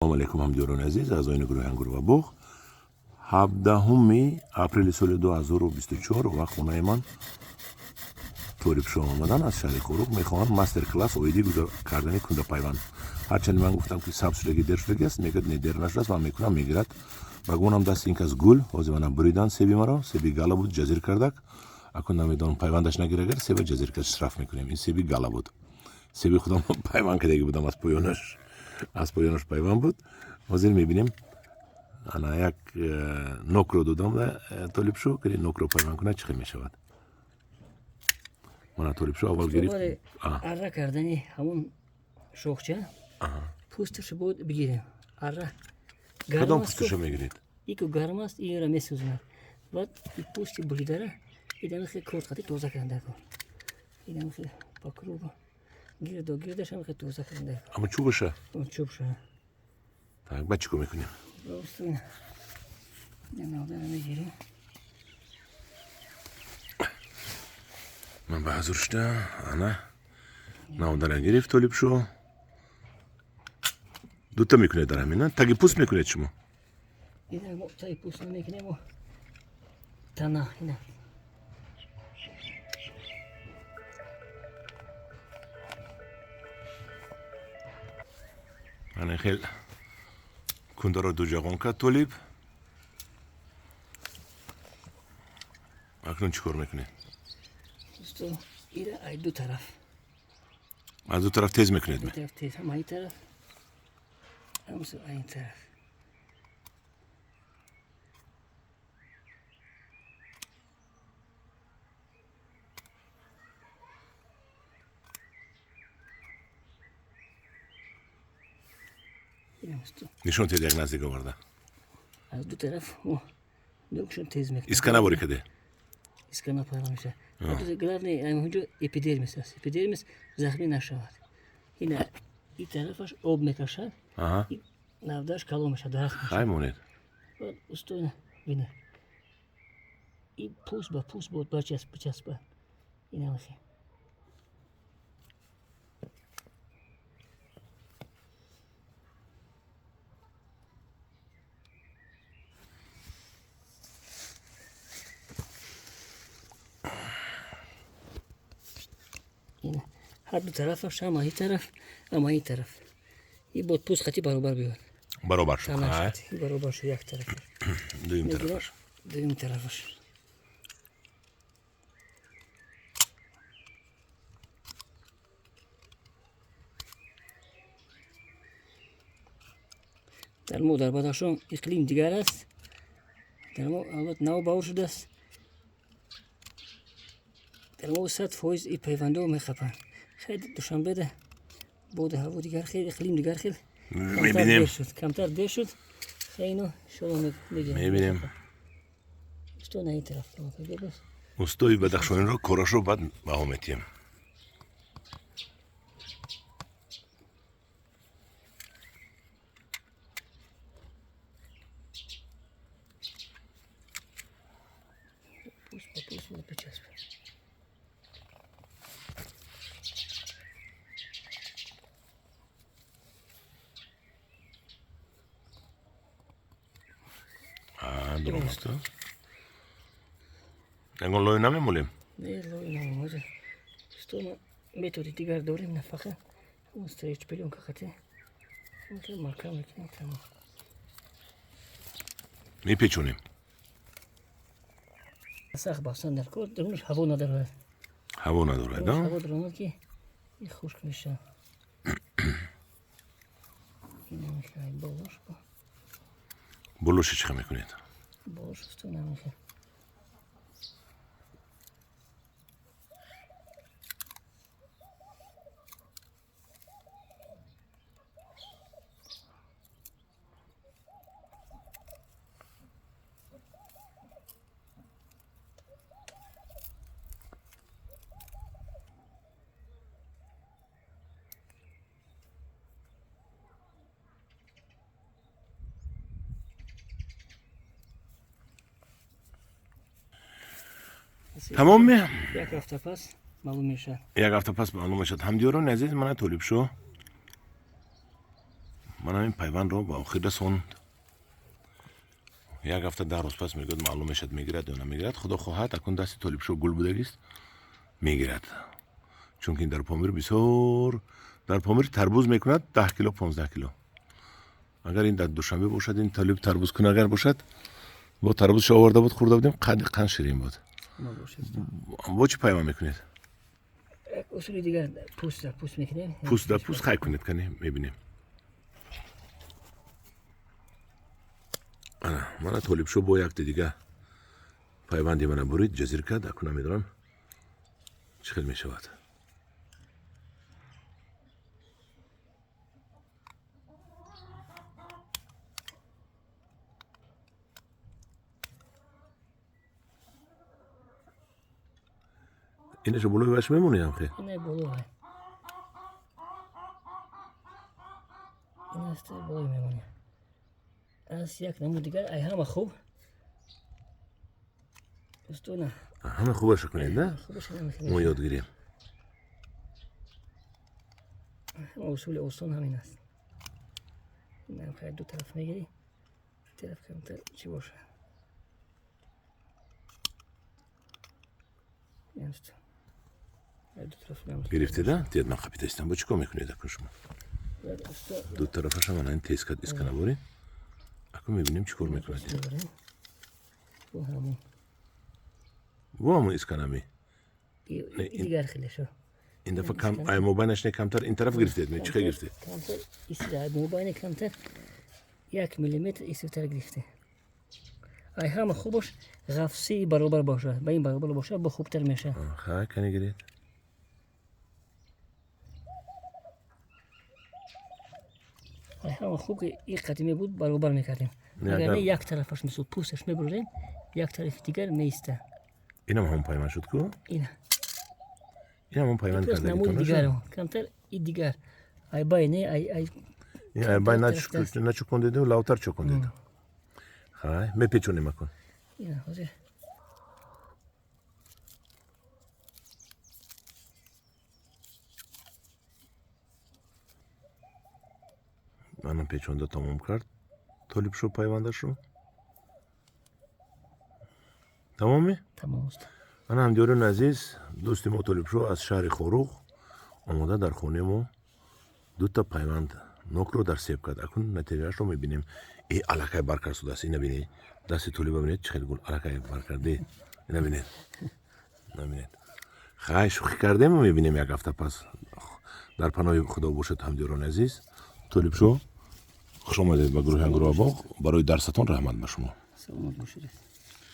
سلام علیکم همدیگران عزیز اعضای گروه انگور و بوق 17 اپریل سال 2024 و خونه من طوری پیش آمدن از شهر کوروک میخواهم مستر کلاس اویدی کردن کنده پیوند هرچند من گفتم که سب شدگی در شدگی است میگه نه در نشده است و میکنم میگیرد بگونم دست این از گل حاضر من بریدن سبی مرا سبی گالا بود جزیر کردک اکنون نمیدونم پیوندش نگیره اگر سبی جزیر کرد شرف میکنیم این سبی گالا بود سبی خودم پیوند کردگی بودم از پایانش پیوند بود حاضر میبینیم انا یک نوک رو دادم طالب شو که نوک رو پیوند کنه چی میشود من طالب شو اول گرفت اره کردنی همون شوخچه پوستش بود بگیریم اره کدام پوستشو میگیرید ایکو گرم است این را میسوزونه بعد این پوستی بریده را ایدم خیلی کورت خطی توزه کنده کن ایدم خیلی پاکرو گردش هم خیلی توزه کنده کن اما چوبشه چوب شده tak بچه که میکنیم درست اینه ناده را میگیریم من به حضور شده انا ناده را گرفت طالب شو دوتا میکنه دارم اینا تگی پوست میکنه شما ایدم ما تایی پوست نمیکنیم و تنه اینه انا خیلی کنده را دو جاقون کرد طالب اکنون چی کار میکنه دوستو ایره ای دو طرف از دو طرف تیز دو میکنید طرف تیز هم این طرف هم این طرف نشون تیز یک نزدیک آورده از دو طرف و دوکشون تیز میکنه اسکنه باری کده اسکنه پایلا میشه گلرنی اونجا اپیدرمیس است اپیدرمیس زخمی نشود این طرفش آب میکشد این نودش کلو میشه درخت میشه خیلی مونید بعد استوینه بینه این پوست با پوست بود بچسبه این هم خیلی اینه هر دو طرفش هم این طرف هم این طرف این بود پوست خطی برابر بیاد برابر شد این برابر شد یک طرف دویم طرفش دویم طرفش در مو در بدخشان اقلیم دیگر است در مو البته نو باور شده است در مو 100% این پیوندو میخپن خیلی دوشنبه ده بود هوا دیگر خیلی اقلیم دیگر خیلی کمتر دیر شد خیلی اینو شما میگیرم میبینیم استو نه این طرف استوی بدخشانی را کراش رو بعد بهامتیم پوست بود بچسبه درست نگون لای نمیمولیم نه لای نمیموله استو ما میتودی دیگر داریم نه فقط اون استریچ پیلون که خطی اون که مرکم میکنیم تمام میپیچونیم سخت بستن در کار درونش هوا نداره هوا نداره هوا درونه که این خشک میشه این نمیشه بالاش با بلوش چی میکنید بالاش استو نمیشه تمام می یک هفته پس معلوم میشه یک هفته پس معلوم شد همدیگران عزیز من طالب شو من همین پیوند رو با آخر رسوند. یک هفته 10 روز پس میگه معلوم میشد میگیرد یا نمیگیرد. خدا خواهد اکنون دست طالب شو گل بودگیست میگیرد. چون که این در پامیر بسیار در پامیر تربوز میکند 10 کیلو 15 کیلو. اگر این در دوشنبه باشد این طالب تربوز کنه اگر باشد با تربوزش آورده بود خورده بودیم قند شیرین بود. با چی پیوند میکنید؟ اصول دیگر پوست میکنیم. پوست در پوست خیلی کنید کنیم میبینیم. من طالب شو با یک دیگه پیوندی من برید جزیر کرد اکنون میدونم چه خیلی میشود. اینش بلوی باش میمونی هم خیلی؟ اینه بلو های این است بلوی میمونی. از یک نمود دیگر ای همه خوب استونه همه خوبش کنید نه؟ خوبش نمیکنیم. ما یاد گیریم. همه اصول استون همین است. این هم خیلی دو طرف میگیری طرف کمتر چی باشه این است دو طرف نمیشه گرفته ده؟ تید من خبیت استم با چیکار میکنید اکن شما؟ دو طرفش هم این تیز کرد اسکنه باری اکن میبینیم چیکار میکنید. بو همون و همون اسکنه می دیگر خیلی شو این دفعه کم ای موبایلش نه کمتر این طرف گرفتید می چیکار گرفتید؟ کمتر استراحت موبایل کمتر 1 میلیمتر استراحت گرفته. ای همه خوبش قفسی برابر باشه با این برابر باشه با خوبتر میشه. خیلی کنی گرید. ای همه خوب که این قدیمی بود برابر میکردیم. اگر نه یک طرفش میسود پوستش میبردیم یک طرف دیگر میسته. اینم هم پیمان شد کو؟ این هم پیمان پس کرده نمود دیگر کمتر این دیگر ای بای نه ای این بای نه چکون دیدو لاوتر چکون دیدو. خیلی میپیچونیم اکن. این حاضر منم پیچونده تمام کرد طالب شو پیوندش رو تمامی؟ تمام است. من همدیاران عزیز دوستی ما طالب شو از شهر خوروغ آماده در خونه ما 2 تا پیوند نوک رو در سیب کرد. اکنون نتیجهش رو میبینیم. ای علاقه برکر شده است. این ببینید دست طالب ببینید چه خیلی گل علاقه برکرده. این ببینید نبینید خیلی شوخی کردیم و میبینیم یک هفته پس در پناه خدا باشد همدیاران عزیز. طالب شو خوش آمدید به گروه باغ. برای درستان رحمت به شما. سلامت باشید.